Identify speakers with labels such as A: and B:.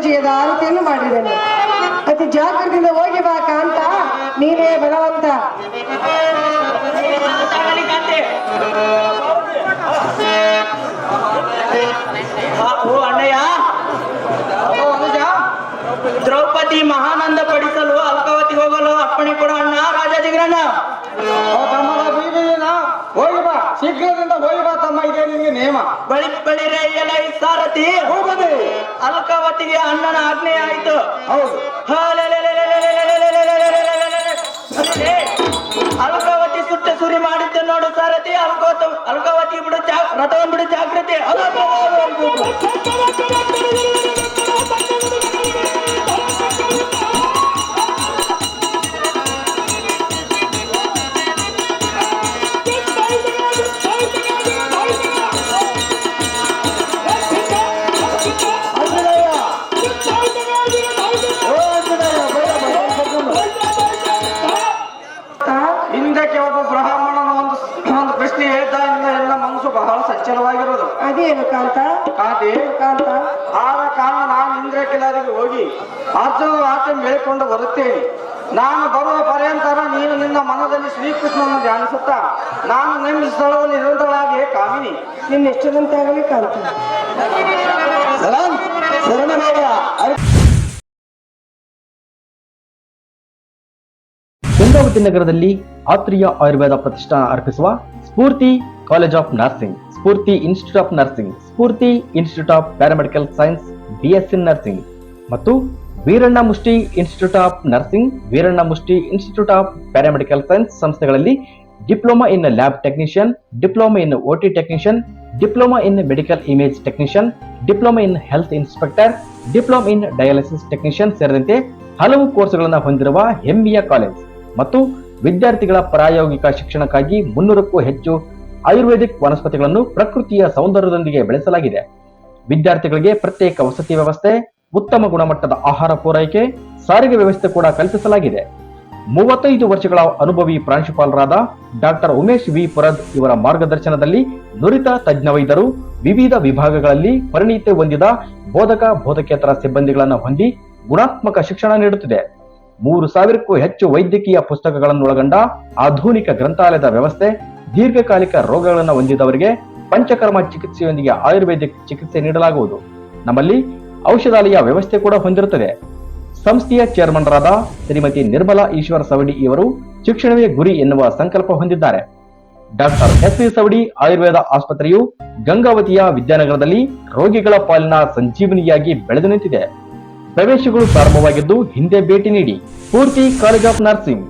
A: ಜಯದ ಆರತಿಯನ್ನು ಮಾಡಿದ್ದೇನೆ. ಅತಿ ಜಾಗ್ರತೆಯಿಂದ ಹೋಗಿ ಬಾ ಕಾಂತ, ನೀನೇ ಬಲವಂತ.
B: ಅಣ್ಣಯ್ಯ, ದ್ರೌಪದಿ ಮಹಾನಂದ ಪಡಿಸಲು ಅಲ್ಕಾವತಿ ಹೋಗಲು ಅಪ್ಪಣೆ ಕೊಡ ಅಣ್ಣ. ರಾಜಾಜಿಗ್ರಣ್ಣ
C: ಹೋಗಿ ಬಾ, ಶೀಘ್ರದಿಂದ ಹೋಗಿ ಬಾ ತಮ್ಮ, ಇದೆ ನಿಮಗೆ ನೇಮ.
B: ಬಳಿರೆ ಎಲೈ ಸಾರಥಿ,
C: ಹೋಗದೆ
B: ಅಲ್ಕಾವತಿಗೆ ಅಣ್ಣನ ಆಜ್ಞೆ ಆಯ್ತು.
C: ಹೌದು,
B: ಅಲ್ಕಾವತಿ ಸುಟ್ಟ ಸುರಿ ಮಾಡಿದ್ದೆ ನೋಡು ಸಾರಥಿ. ಅಲ್ಕಾವತಿ ಬಿಡು, ರಥವನ್ನು ಬಿಡು, ಜಾಗ್ರತೆ.
C: ಹಿಂದಕ್ಕೆ ಒಬ್ಬ ಬ್ರಾಹ್ಮಣನ ಒಂದು ಪ್ರಶ್ನೆ ಹೇಳ್ತಾ ಎಲ್ಲ ಮನಸ್ಸು ಬಹಳ ಸಚ್ಚಲವಾಗಿರೋದು.
A: ಅದೇನು ಕಾಂತ?
C: ಕಾಂತಿ,
A: ಕಾಂತ,
C: ಆದ ಕಾರಣ ನಾನು ಇಂದ್ರಕಿಲಾರಿಗೆ ಹೋಗಿ ಅರ್ಜುನ ಆಚೆ ಹೇಳಿಕೊಂಡು ಬರುತ್ತೇನೆ. ನಾನು ಬರುವ ಪರ್ಯಂತರ ನೀನು ನಿನ್ನ ಮನದಲ್ಲಿ ಶ್ರೀಕೃಷ್ಣನನ್ನು ಧ್ಯಾನಿಸುತ್ತಾ ನಾನು ನಿಮ್ಮ ಸ್ಥಳದಲ್ಲಿ ನಿರಂತರವಾಗಿ ಕಾಮಿನಿ
A: ನಿನ್ನೆಷ್ಟದಂತಾಗಲಿ ಕಾಂತ.
D: ಗಂಗಾವತಿ ನಗರದಲ್ಲಿ ಆತ್ರಿಯ ಆಯುರ್ವೇದ ಪ್ರತಿಷ್ಠಾನ ಅರ್ಪಿಸುವ Sphoorti college of nursing, Sphoorti institute of nursing, Sphoorti institute of paramedical science BSc nursing ಮತ್ತು Veeranna Mushti institute of nursing, Veeranna Mushti institute of paramedical science ಸಂಸ್ಥೆಗಳಲ್ಲಿ diploma in lab technician, diploma in OT technician, diploma in medical image technician, diploma in health inspector, diploma in dialysis technician ಸೇರಿದಂತೆ ಹಲವು ಕೋರ್ಸ್ಗಳನ್ನು ಹೊಂದಿರುವ ಹೆಮ್ಮೆಯ college ಮತ್ತು ವಿದ್ಯಾರ್ಥಿಗಳ ಪ್ರಾಯೋಗಿಕ ಶಿಕ್ಷಣಕ್ಕಾಗಿ 300ಕ್ಕೂ ಹೆಚ್ಚು ಆಯುರ್ವೇದಿಕ್ ವನಸ್ಪತಿಗಳನ್ನು ಪ್ರಕೃತಿಯ ಸೌಂದರ್ಯದೊಂದಿಗೆ ಬೆಳೆಸಲಾಗಿದೆ. ವಿದ್ಯಾರ್ಥಿಗಳಿಗೆ ಪ್ರತ್ಯೇಕ ವಸತಿ ವ್ಯವಸ್ಥೆ, ಉತ್ತಮ ಗುಣಮಟ್ಟದ ಆಹಾರ ಪೂರೈಕೆ, ಸಾರಿಗೆ ವ್ಯವಸ್ಥೆ ಕೂಡ ಕಲ್ಪಿಸಲಾಗಿದೆ. 35 ವರ್ಷಗಳ ಅನುಭವಿ ಪ್ರಾಂಶುಪಾಲರಾದ ಡಾಕ್ಟರ್ ಉಮೇಶ್ ವಿ ಪುರದ್ ಇವರ ಮಾರ್ಗದರ್ಶನದಲ್ಲಿ ನುರಿತ ತಜ್ಞ ವೈದ್ಯರು, ವಿವಿಧ ವಿಭಾಗಗಳಲ್ಲಿ ಪರಿಣಿತಿ ಹೊಂದಿದ ಬೋಧಕ ಬೋಧಕೇತರ ಸಿಬ್ಬಂದಿಗಳನ್ನು ಹೊಂದಿ ಗುಣಾತ್ಮಕ ಶಿಕ್ಷಣ ನೀಡುತ್ತಿದೆ. 3000ಕ್ಕೂ ಹೆಚ್ಚು ವೈದ್ಯಕೀಯ ಪುಸ್ತಕಗಳನ್ನೊಳಗೊಂಡ ಆಧುನಿಕ ಗ್ರಂಥಾಲಯದ ವ್ಯವಸ್ಥೆ, ದೀರ್ಘಕಾಲಿಕ ರೋಗಗಳನ್ನು ಹೊಂದಿದವರಿಗೆ ಪಂಚಕರ್ಮ ಚಿಕಿತ್ಸೆಯೊಂದಿಗೆ ಆಯುರ್ವೇದಿಕ್ ಚಿಕಿತ್ಸೆ ನೀಡಲಾಗುವುದು. ನಮ್ಮಲ್ಲಿ ಔಷಧಾಲಯ ವ್ಯವಸ್ಥೆ ಕೂಡ ಹೊಂದಿರುತ್ತದೆ. ಸಂಸ್ಥೆಯ ಚೇರ್ಮನ್ರಾದ ಶ್ರೀಮತಿ ನಿರ್ಮಲಾ ಈಶ್ವರ ಸವಡಿ ಇವರು ಶಿಕ್ಷಣವೇ ಗುರಿ ಎನ್ನುವ ಸಂಕಲ್ಪ ಹೊಂದಿದ್ದಾರೆ. Doctor S V. ಸವಡಿ ಆಯುರ್ವೇದ ಆಸ್ಪತ್ರೆಯು ಗಂಗಾವತಿಯ ವಿದ್ಯಾನಗರದಲ್ಲಿ ರೋಗಿಗಳ ಪಾಲಿನ ಸಂಜೀವನಿಯಾಗಿ ಬೆಳೆದು ನಿಂತಿದೆ. ಪ್ರವೇಶಗಳು ಪ್ರಾರಂಭವಾಗಿದ್ದು ಹಿಂದೆ ಭೇಟಿ ನೀಡಿ. ಸ್ಫೂರ್ತಿ ಕಾಲೇಜ್ ಆಫ್ ನರ್ಸಿಂಗ್.